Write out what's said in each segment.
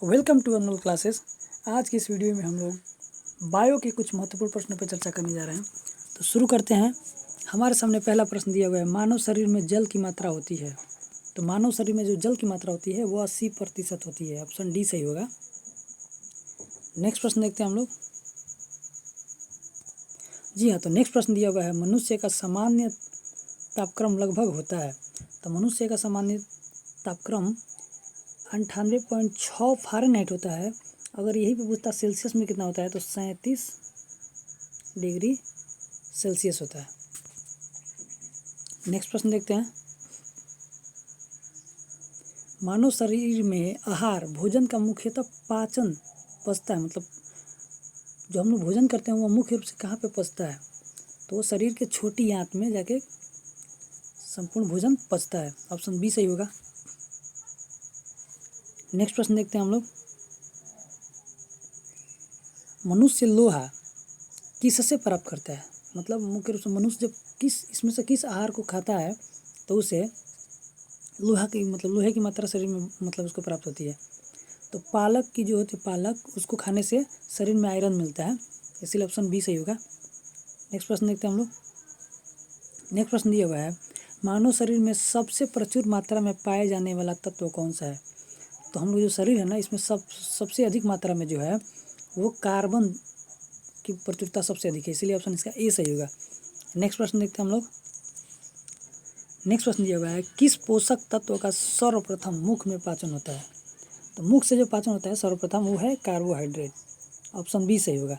Welcome to Anmol classes. आज की इस वीडियो में हम लोग बायो के कुछ महत्वपूर्ण प्रश्नों पर चर्चा करने जा रहे हैं। तो शुरू करते हैं। हमारे सामने पहला प्रश्न दिया हुआ है, मानव शरीर में जल की मात्रा होती है। तो मानव शरीर में जो जल की मात्रा होती है वो 80% होती है। ऑप्शन डी सही होगा। नेक्स्ट प्रश्न देखते हैं हम लोग। जी हाँ, तो नेक्स्ट प्रश्न दिया हुआ है, मनुष्य का सामान्य तापक्रम लगभग होता है। तो मनुष्य का सामान्य तापक्रम 98.6 फ़ारेनहाइट होता है। अगर यही पे पूछता सेल्सियस में कितना होता है तो 37 डिग्री सेल्सियस होता है। नेक्स्ट प्रश्न देखते हैं। मानव शरीर में आहार भोजन का मुख्यतः पाचन पचता है, मतलब जो हम लोग भोजन करते हैं वो मुख्य रूप से कहाँ पे पचता है, तो शरीर के छोटी आंत में जाके संपूर्ण भोजन पचता है। ऑप्शन बी सही होगा। नेक्स्ट प्रश्न देखते हैं हम लोग। मनुष्य लोहा किससे प्राप्त करता है, मतलब मुख्य रूप से मनुष्य जब इसमें से किस आहार को खाता है तो उसे लोहा की मतलब लोहे की मात्रा शरीर में मतलब उसको प्राप्त होती है। तो पालक की जो होती है, पालक उसको खाने से शरीर में आयरन मिलता है, इसलिए ऑप्शन बी सही होगा। नेक्स्ट प्रश्न देखते हैं हम लोग। नेक्स्ट प्रश्न दिया हुआ है, मानव शरीर में सबसे प्रचुर मात्रा में पाए जाने वाला तत्व कौन सा है। तो हम लोग जो शरीर है ना, इसमें सबसे अधिक मात्रा में जो है वो कार्बन की प्रचुरता सबसे अधिक है, इसीलिए ऑप्शन इसका ए सही होगा। नेक्स्ट प्रश्न देखते हैं हम लोग। नेक्स्ट प्रश्न दिया हुआ है, किस पोषक तत्व का सर्वप्रथम मुख में पाचन होता है। तो मुख से जो पाचन होता है सर्वप्रथम वो है कार्बोहाइड्रेट। ऑप्शन बी सही होगा।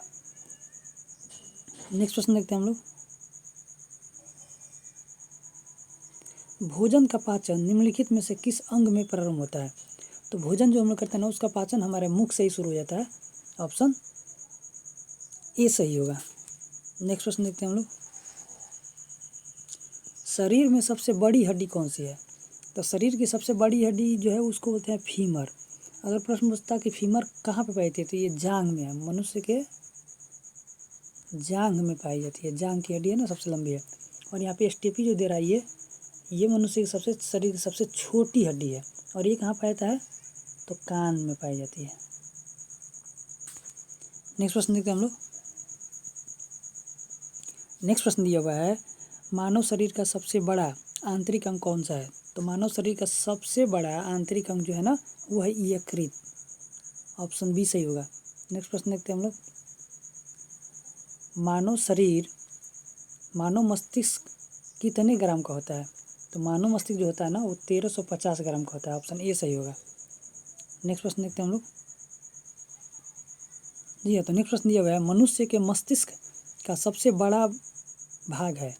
नेक्स्ट प्रश्न देखते हैं हम लोग। भोजन का पाचन निम्नलिखित में से किस अंग में प्रारंभ होता है। तो भोजन जो हम लोग करते हैं ना उसका पाचन हमारे मुख से ही शुरू हो जाता है। ऑप्शन ए सही होगा। नेक्स्ट प्रश्न देखते हैं हम लोग। शरीर में सबसे बड़ी हड्डी कौन सी है। तो शरीर की सबसे बड़ी हड्डी जो है उसको बोलते हैं फीमर। अगर प्रश्न पूछता कि फीमर कहाँ पे पाई जाती है तो ये जांघ में है, मनुष्य के जांघ में पाई जाती है। जांघ की हड्डी है ना सबसे लंबी है। और यहाँ पे स्टेपी जो दे रहा है ये मनुष्य की शरीर की सबसे छोटी हड्डी है। और ये कहाँ पाया जाता है तो कान में पाई जाती है। नेक्स्ट प्रश्न देखते हैं हम लोग। नेक्स्ट प्रश्न दिया हुआ है, मानव शरीर का सबसे बड़ा आंतरिक अंग कौन सा है। तो मानव शरीर का सबसे बड़ा आंतरिक अंग जो है ना वो है यकृत। ऑप्शन बी सही होगा। नेक्स्ट प्रश्न देखते हैं हम लोग। मानव मस्तिष्क कितने ग्राम का होता है। तो मानव मस्तिष्क जो होता है ना वो 1350 ग्राम का होता है। ऑप्शन ए सही होगा। नेक्स्ट प्रश्न देखते हैं हम लोग। जी हाँ, तो नेक्स्ट प्रश्न दिया हुआ है, मनुष्य के मस्तिष्क का सबसे बड़ा भाग है।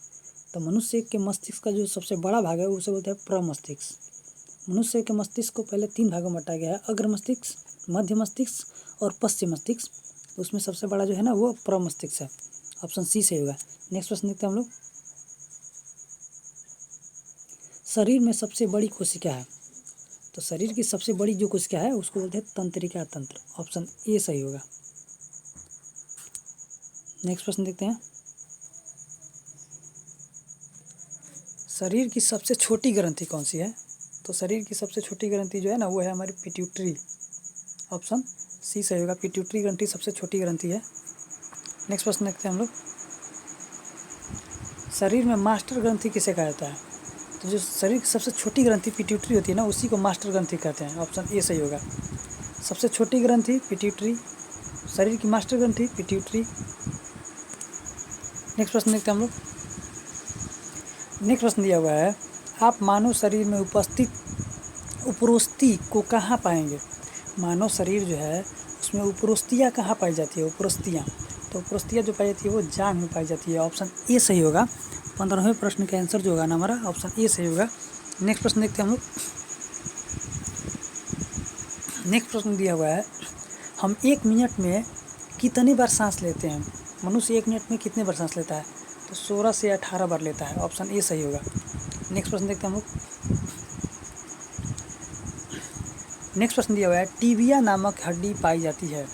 तो मनुष्य के मस्तिष्क का जो सबसे बड़ा भाग है उसे बोलते हैं प्रमस्तिष्क। मनुष्य के मस्तिष्क को पहले 3 भागों में बांटा गया है, अग्र मस्तिष्क, मध्य मस्तिष्क और पश्चिम मस्तिष्क। तो उसमें सबसे बड़ा जो है ना वो प्रमस्तिष्क है। ऑप्शन सी सही होगा। नेक्स्ट प्रश्न देखते हैं हम लोग। शरीर में सबसे बड़ी कोशिका है। तो शरीर की सबसे बड़ी जो कोशिका है उसको बोलते हैं तंत्रिका तंत्र। ऑप्शन ए सही होगा। नेक्स्ट प्रश्न देखते हैं। शरीर की सबसे छोटी ग्रंथि कौन सी है। तो शरीर की सबसे छोटी ग्रंथि जो है ना वो है हमारी पिट्यूटरी। ऑप्शन सी सही होगा। पिट्यूटरी ग्रंथि सबसे छोटी ग्रंथि है। नेक्स्ट प्रश्न देखते हैं हम लोग। शरीर में मास्टर ग्रंथि किसे कहा जाता है। तो जो शरीर की सबसे छोटी ग्रंथि पिट्यूटरी होती है ना उसी को मास्टर ग्रंथि कहते हैं। ऑप्शन ए सही होगा। सबसे छोटी ग्रंथि पिट्यूटरी, शरीर की मास्टर ग्रंथि पिट्यूटरी। नेक्स्ट प्रश्न देखते हैं हम लोग। नेक्स्ट प्रश्न दिया हुआ है, आप मानव शरीर में उपस्थित उपरोस्ती को कहाँ पाएंगे। मानव शरीर जो है उसमें उपरोस्तियाँ कहाँ पाई जाती है। उपरोस्तियाँ, तो उपरोस्तियाँ जो पाई जाती है वो जांघ में पाई जाती है। ऑप्शन ए सही होगा। 15वें प्रश्न का आंसर जो होगा ना हमारा ऑप्शन ए सही होगा। नेक्स्ट प्रश्न देखते हैं हम लोग। नेक्स्ट प्रश्न दिया हुआ है, हम 1 मिनट में कितनी बार सांस लेते हैं। मनुष्य 1 मिनट में कितने बार सांस लेता है। तो 16 से 18 बार लेता है। ऑप्शन ए सही होगा। नेक्स्ट प्रश्न देखते हैं हम लोग। नेक्स्ट प्रश्न दिया हुआ है, टिबिया नामक हड्डी पाई जाती है।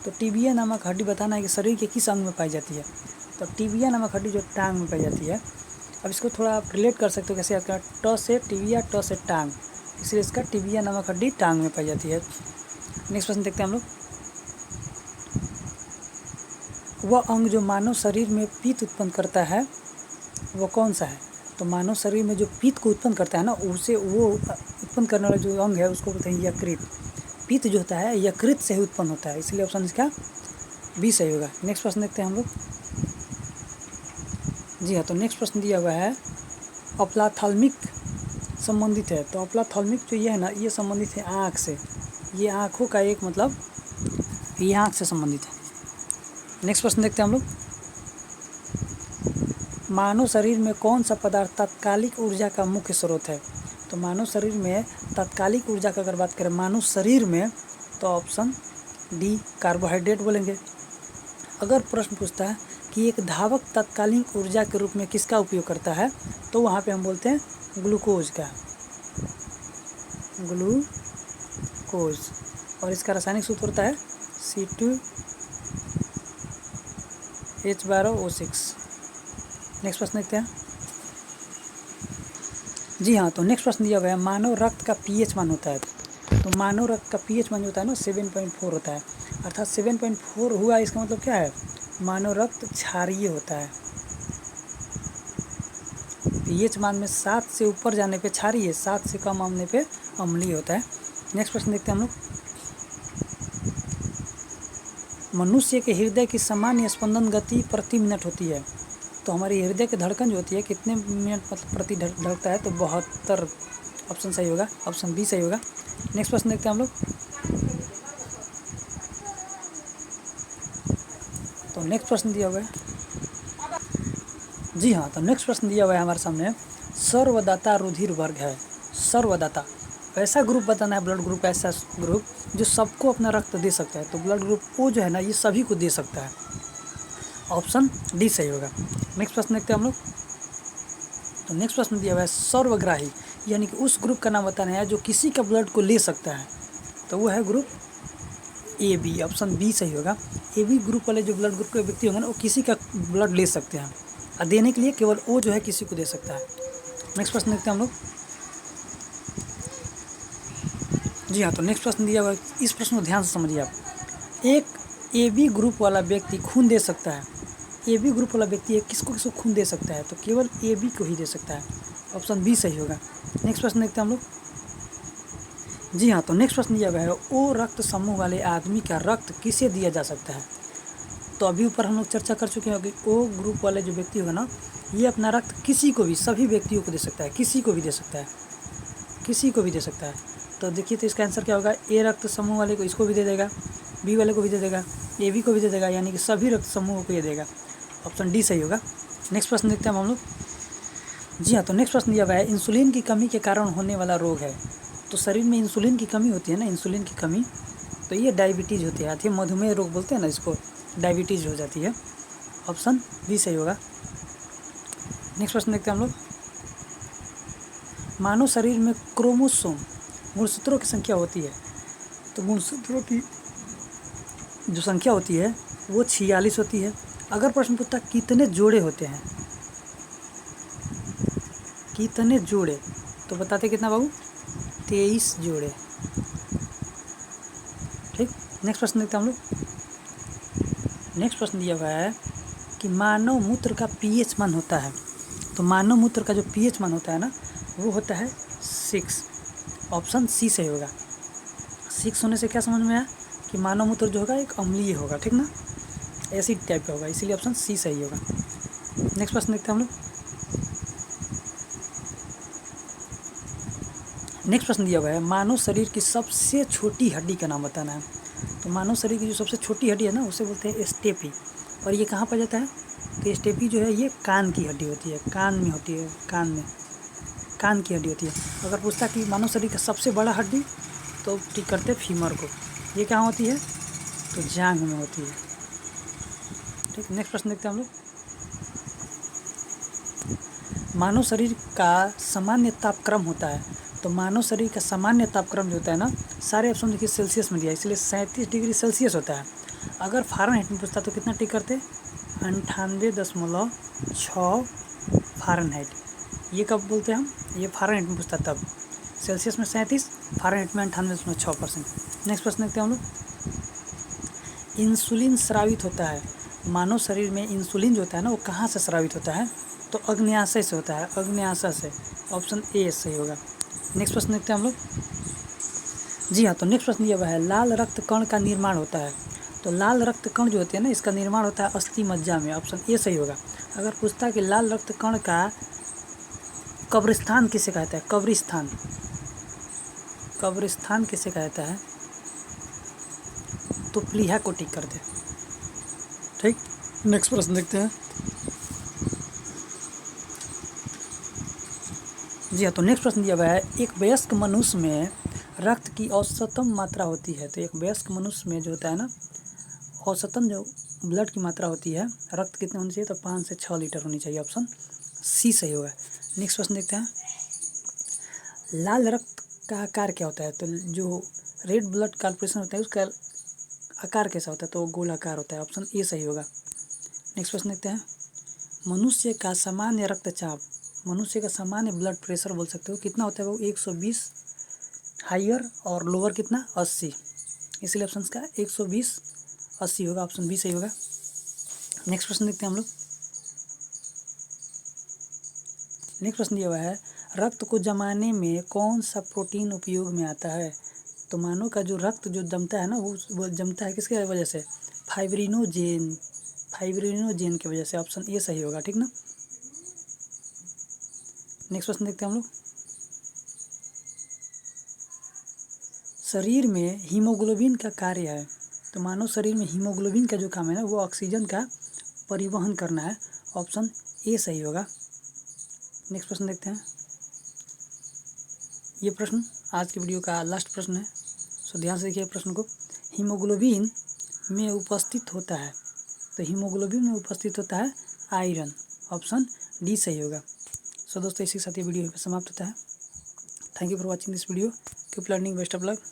तो टिबिया नामक हड्डी बताना है कि शरीर के किस अंग में पाई जाती है। तो टिबिया नामक हड्डी जो टांग में पाई जाती है। अब इसको थोड़ा आप रिलेट कर सकते हो कैसे, आपका ट से टिबिया, ट से टांग, इसलिए इसका टिबिया नामक हड्डी टांग में पाई जाती है। नेक्स्ट प्रश्न देखते हैं हम लोग। वह अंग जो मानव शरीर में पित्त उत्पन्न करता है वो कौन सा है? तो मानव शरीर में जो पित्त को उत्पन्न करता है ना, उसे वो उत्पन्न करने वाला जो अंग है उसको बोलते हैं यकृत। पित्त जो होता है यकृत से ही उत्पन्न होता है, इसलिए ऑप्शन इसका बी सही होगा। नेक्स्ट प्रश्न देखते हैं हम लोग। जी हाँ, तो नेक्स्ट प्रश्न दिया हुआ है अपलाथाल्मिक संबंधित है। तो अपलाथाल्मिक जो ये है ना, ये संबंधित है आँख से। ये आँखों का एक मतलब ये आँख से संबंधित है। नेक्स्ट प्रश्न देखते हैं हम लोग। मानव शरीर में कौन सा पदार्थ तात्कालिक ऊर्जा का मुख्य स्रोत है? तो मानव शरीर में तात्कालिक ऊर्जा का अगर बात करें मानव शरीर में, तो ऑप्शन डी कार्बोहाइड्रेट बोलेंगे। अगर प्रश्न पूछता है कि एक धावक तात्कालिक ऊर्जा के रूप में किसका उपयोग करता है, तो वहाँ पे हम बोलते हैं ग्लूकोज का, ग्लूकोज। और इसका रासायनिक सूत्र होता है C2H12O6। नेक्स्ट प्रश्न देखते हैं। जी हाँ, तो नेक्स्ट प्रश्न दिया हुआ है मानव रक्त का पीएच मान होता है। तो मानव रक्त का पीएच मान जो होता है ना 7.4 होता है, अर्थात 7.4 हुआ, इसका मतलब क्या है? मानव रक्त क्षारीय होता है। पीएच मान में 7 से ऊपर जाने पे क्षारीय, 7 से कम आने पे अम्लीय होता है। नेक्स्ट प्रश्न देखते हैं हम लोग। मनुष्य के हृदय की सामान्य स्पंदन गति प्रति मिनट होती है। तो हमारी हृदय की धड़कन जो होती है कितने मिनट मतलब प्रति धड़कता है? तो 72। ऑप्शन सही होगा, ऑप्शन बी सही होगा। नेक्स्ट प्रश्न देखते हैं हम लोग। तो नेक्स्ट प्रश्न दिया हुआ है। जी हाँ, तो नेक्स्ट प्रश्न दिया हुआ है हमारे सामने सर्वदाता रुधिर वर्ग है। सर्वदाता ऐसा ग्रुप बताना है, ब्लड ग्रुप ऐसा ग्रुप जो सबको अपना रक्त दे सकता है। तो ब्लड ग्रुप ओ जो है ना, ये सभी को दे सकता है। ऑप्शन डी सही होगा। नेक्स्ट प्रश्न देखते हैं हम लोग। तो नेक्स्ट प्रश्न दिया हुआ है सर्वग्राही, यानी कि उस ग्रुप का नाम बताना है जो किसी का ब्लड को ले सकता है। तो वो है group A B. Option B सही होगा। ए बी ग्रुप वाले जो ब्लड ग्रुप के व्यक्ति होंगे ना, वो किसी का ब्लड ले सकते हैं, और देने के लिए केवल ओ जो है किसी को दे सकता है। नेक्स्ट प्रश्न देखते हैं हम लोग। जी हाँ, तो नेक्स्ट प्रश्न दिया हुआ है, इस प्रश्न को ध्यान से समझिए आप। एक ए बी ग्रुप वाला व्यक्ति खून दे सकता है। ए बी ग्रुप वाला व्यक्ति किसको किसको खून दे सकता है? तो केवल ए बी को ही दे सकता है। ऑप्शन बी सही होगा। नेक्स्ट प्रश्न देखते हैं हम लोग। जी हाँ, तो नेक्स्ट प्रश्न दिया हुआ है ओ रक्त समूह वाले आदमी का रक्त किसे दिया जा सकता है? तो अभी ऊपर हम लोग चर्चा कर चुके हैं कि ओ ग्रुप वाले जो व्यक्ति होगा ना, ये अपना रक्त किसी को भी, सभी व्यक्तियों को दे सकता है, किसी को भी दे सकता है, किसी को भी दे सकता है। तो देखिए, तो इसका आंसर क्या होगा? ए रक्त समूह वाले को इसको भी दे देगा, बी वाले को भी दे देगा, ए बी को भी दे देगा, यानी कि सभी रक्त समूहों को ये देगा। ऑप्शन डी सही होगा। नेक्स्ट प्रश्न देखते हैं हम लोग। जी हाँ, तो नेक्स्ट प्रश्न दिया हुआ है इंसुलिन की कमी के कारण होने वाला रोग है। तो शरीर में इंसुलिन की कमी होती है ना, इंसुलिन की कमी, तो ये डायबिटीज़ होती है, आती है मधुमेह रोग बोलते हैं ना इसको, डायबिटीज़ हो जाती है। ऑप्शन बी सही होगा। नेक्स्ट प्रश्न देखते हैं हम लोग। मानव शरीर में क्रोमोसोम गुणसूत्रों की संख्या होती है। तो गुणसूत्रों की जो संख्या होती है वो 46 होती है। अगर प्रश्न पूछता कितने जोड़े होते हैं, कितने जोड़े, तो बताते कितना बाबू? 23 जोड़े। ठीक। नेक्स्ट प्रश्न देखते हैं हम लोग। नेक्स्ट प्रश्न दिया हुआ है कि मानव मूत्र का पीएच मान होता है। तो मानव मूत्र का जो पीएच मान होता है ना, वो होता है 6। ऑप्शन सी सही होगा। 6 होने से क्या समझ में आया कि मानव मूत्र जो होगा एक अम्लीय होगा, ठीक ना, एसिड टाइप का होगा, इसीलिए ऑप्शन सी सही होगा। नेक्स्ट प्रश्न देखते हैं हम लोग। नेक्स्ट प्रश्न दिया हुआ है मानव शरीर की सबसे छोटी हड्डी का नाम बताना है। तो मानव शरीर की जो सबसे छोटी हड्डी है ना, उसे बोलते हैं स्टेपी। और ये कहाँ पर जाता है? तो स्टेपी जो है ये कान की हड्डी होती है, कान में होती है, कान में, कान की हड्डी होती है। अगर पूछता कि मानव शरीर का सबसे बड़ा हड्डी, तो टिक करते फीमर को। ये कहाँ होती है? तो जांघ में होती है। ठीक। नेक्स्ट प्रश्न देखते हैं हम लोग। मानव शरीर का सामान्य तापक्रम होता है। तो मानव शरीर का सामान्य तापक्रम जो होता है ना, सारे ऑप्शन देखिए सेल्सियस में दिया है, इसलिए 37 डिग्री सेल्सियस होता है। अगर फ़ारेनहाइट में पूछता तो कितना टिक करते? 98.6 फ़ारेनहाइट। ये कब बोलते हैं हम? ये फ़ारेनहाइट में पूछता तब। सेल्सियस में 37, फ़ारेनहाइट में 98.6%। नेक्स्ट प्रश्न देखते हैं हम लोग, इंसुलिन स्रावित होता है, मानव शरीर में इंसुलिन जो होता है ना वो कहाँ से स्रावित होता है? तो अग्न्याशय से होता है, अग्न्याशय से। ऑप्शन ए सही होगा। नेक्स्ट प्रश्न देखते हैं हम लोग। जी हाँ, तो नेक्स्ट प्रश्न ये है, लाल रक्त कण का निर्माण होता है। तो लाल रक्त कण जो होते हैं ना इसका निर्माण होता है अस्थि मज्जा में। ऑप्शन ए सही होगा। अगर पूछता है कि लाल रक्त कण का कब्रिस्तान किसे कहता है? कब्रिस्तान, कब्रिस्तान किसे कहता है? तो प्लीहा को टिक कर दे। ठीक, नेक्स्ट प्रश्न देखते हैं। जी हाँ, तो नेक्स्ट प्रश्न दिया हुआ है, एक वयस्क मनुष्य में रक्त की औसतम मात्रा होती है। तो एक वयस्क मनुष्य में जो होता है ना औसतन जो ब्लड की मात्रा होती है, रक्त कितने होनी चाहिए? तो 5 से 6 लीटर होनी चाहिए। ऑप्शन सी सही होगा। नेक्स्ट प्रश्न देखते हैं, लाल रक्त का आकार क्या होता है? तो जो रेड ब्लड कॉर्पोरेशन होता है उसका आकार कैसा होता है? तो गोलाकार होता है। ऑप्शन ए सही होगा। नेक्स्ट प्रश्न देखते हैं, मनुष्य का सामान्य रक्तचाप, मनुष्य का सामान्य ब्लड प्रेशर बोल सकते हो कितना होता है? वो 120 हाइयर और लोअर कितना? 80। इसलिए ऑप्शन का 120 80 होगा। ऑप्शन बी सही होगा। नेक्स्ट प्रश्न देखते हैं हम लोग। नेक्स्ट प्रश्न दिया हुआ है, रक्त को जमाने में कौन सा प्रोटीन उपयोग में आता है? तो मानव का जो रक्त जो जमता है ना वो जमता है किसके वजह से? फाइब्रिनोजेन, फाइब्रिनोजेन की वजह से। ऑप्शन ए सही होगा। ठीक ना। नेक्स्ट प्रश्न देखते हैं हम लोग, शरीर में हीमोग्लोबिन का कार्य है। तो मानव शरीर में हीमोग्लोबिन का जो काम है ना वो ऑक्सीजन का परिवहन करना है। ऑप्शन ए सही होगा। नेक्स्ट प्रश्न देखते हैं, ये प्रश्न आज की वीडियो का लास्ट प्रश्न है, सो ध्यान से देखिए प्रश्न को। हीमोग्लोबिन में उपस्थित होता है, तो हीमोग्लोबिन में उपस्थित होता है आयरन। ऑप्शन डी सही होगा। सो दोस्तों इसी के साथ ये वीडियो समाप्त होता है। Thank you for watching this video. Keep learning, best of luck.